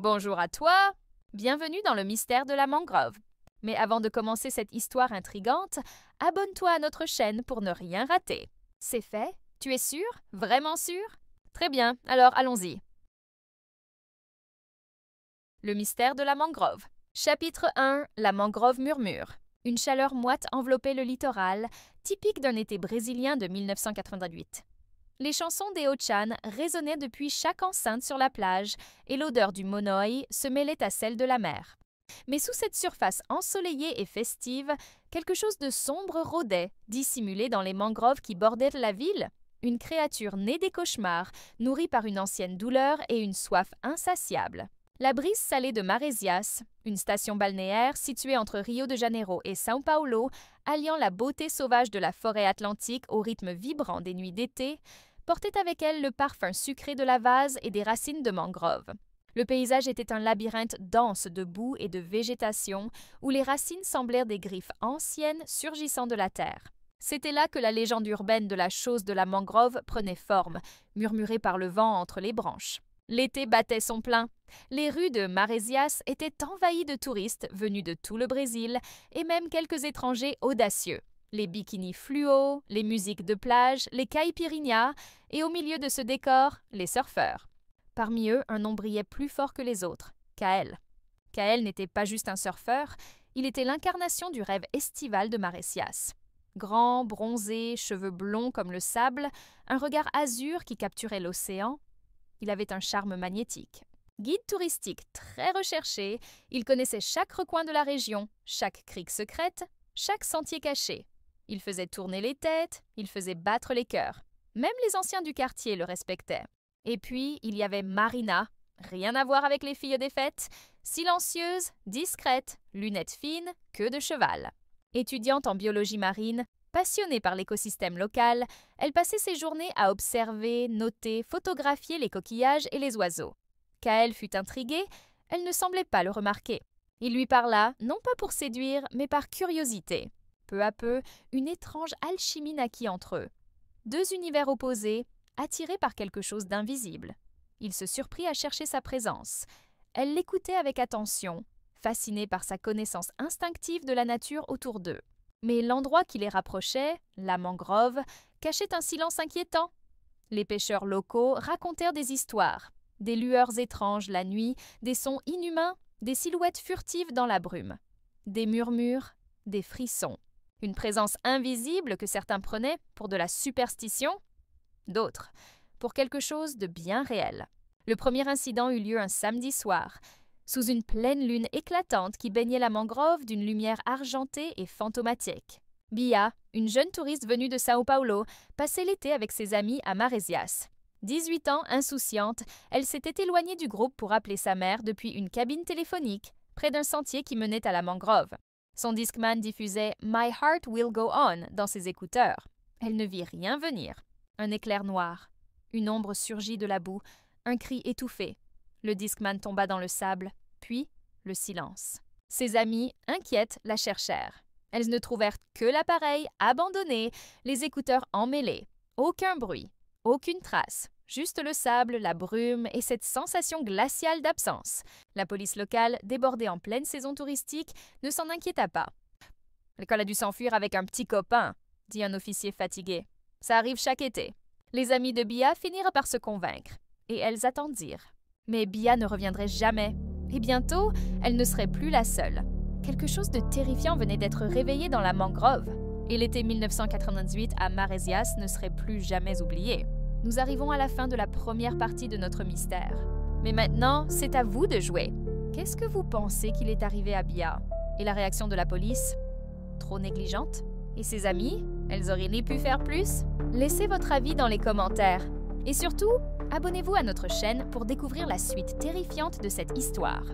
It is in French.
Bonjour à toi, bienvenue dans le mystère de la mangrove. Mais avant de commencer cette histoire intrigante, abonne-toi à notre chaîne pour ne rien rater. C'est fait? Tu es sûr? Vraiment sûr? Très bien, alors allons-y. Le mystère de la mangrove. Chapitre 1. La mangrove murmure. Une chaleur moite enveloppait le littoral, typique d'un été brésilien de 1988. Les chansons des Ho-chan résonnaient depuis chaque enceinte sur la plage et l'odeur du monoï se mêlait à celle de la mer. Mais sous cette surface ensoleillée et festive, quelque chose de sombre rôdait, dissimulé dans les mangroves qui bordaient la ville. Une créature née des cauchemars, nourrie par une ancienne douleur et une soif insatiable. La brise salée de Maresias, une station balnéaire située entre Rio de Janeiro et São Paulo, alliant la beauté sauvage de la forêt atlantique au rythme vibrant des nuits d'été, portait avec elle le parfum sucré de la vase et des racines de mangrove. Le paysage était un labyrinthe dense de boue et de végétation, où les racines semblèrent des griffes anciennes surgissant de la terre. C'était là que la légende urbaine de la chose de la mangrove prenait forme, murmurée par le vent entre les branches. L'été battait son plein. Les rues de Maresias étaient envahies de touristes venus de tout le Brésil et même quelques étrangers audacieux. Les bikinis fluo, les musiques de plage, les caipirinhas et au milieu de ce décor, les surfeurs. Parmi eux, un nom brillait plus fort que les autres, Kael. Kael n'était pas juste un surfeur, il était l'incarnation du rêve estival de Maresias. Grand, bronzé, cheveux blonds comme le sable, un regard azur qui capturait l'océan, il avait un charme magnétique. Guide touristique très recherché, il connaissait chaque recoin de la région, chaque crique secrète, chaque sentier caché. Il faisait tourner les têtes, il faisait battre les cœurs. Même les anciens du quartier le respectaient. Et puis, il y avait Marina, rien à voir avec les filles des fêtes, silencieuse, discrète, lunettes fines, queue de cheval. Étudiante en biologie marine, passionnée par l'écosystème local, elle passait ses journées à observer, noter, photographier les coquillages et les oiseaux. Kael fut intriguée, elle ne semblait pas le remarquer. Il lui parla, non pas pour séduire, mais par curiosité. Peu à peu, une étrange alchimie naquit entre eux. Deux univers opposés, attirés par quelque chose d'invisible. Il se surprit à chercher sa présence. Elle l'écoutait avec attention, fascinée par sa connaissance instinctive de la nature autour d'eux. Mais l'endroit qui les rapprochait, la mangrove, cachait un silence inquiétant. Les pêcheurs locaux racontèrent des histoires, des lueurs étranges la nuit, des sons inhumains, des silhouettes furtives dans la brume, des murmures, des frissons. Une présence invisible que certains prenaient pour de la superstition, d'autres pour quelque chose de bien réel. Le premier incident eut lieu un samedi soir, sous une pleine lune éclatante qui baignait la mangrove d'une lumière argentée et fantomatique. Bia, une jeune touriste venue de São Paulo, passait l'été avec ses amis à Maresias. 18 ans, insouciante, elle s'était éloignée du groupe pour appeler sa mère depuis une cabine téléphonique, près d'un sentier qui menait à la mangrove. Son Discman diffusait « My Heart Will Go On » dans ses écouteurs. Elle ne vit rien venir. Un éclair noir. Une ombre surgit de la boue. Un cri étouffé. Le Discman tomba dans le sable, puis le silence. Ses amies, inquiètes, la cherchèrent. Elles ne trouvèrent que l'appareil abandonné, les écouteurs emmêlés. Aucun bruit, aucune trace. Juste le sable, la brume et cette sensation glaciale d'absence. La police locale, débordée en pleine saison touristique, ne s'en inquiéta pas. « L'école a dû s'enfuir avec un petit copain », dit un officier fatigué. « Ça arrive chaque été. » Les amis de Bia finirent par se convaincre, et elles attendirent. Mais Bia ne reviendrait jamais, et bientôt, elle ne serait plus la seule. Quelque chose de terrifiant venait d'être réveillé dans la mangrove, et l'été 1998 à Maresias ne serait plus jamais oublié. Nous arrivons à la fin de la première partie de notre mystère. Mais maintenant, c'est à vous de jouer. Qu'est-ce que vous pensez qu'il est arrivé à Bia? Et la réaction de la police? Trop négligente? Et ses amis? Elles auraient pu faire plus? Laissez votre avis dans les commentaires. Et surtout, abonnez-vous à notre chaîne pour découvrir la suite terrifiante de cette histoire.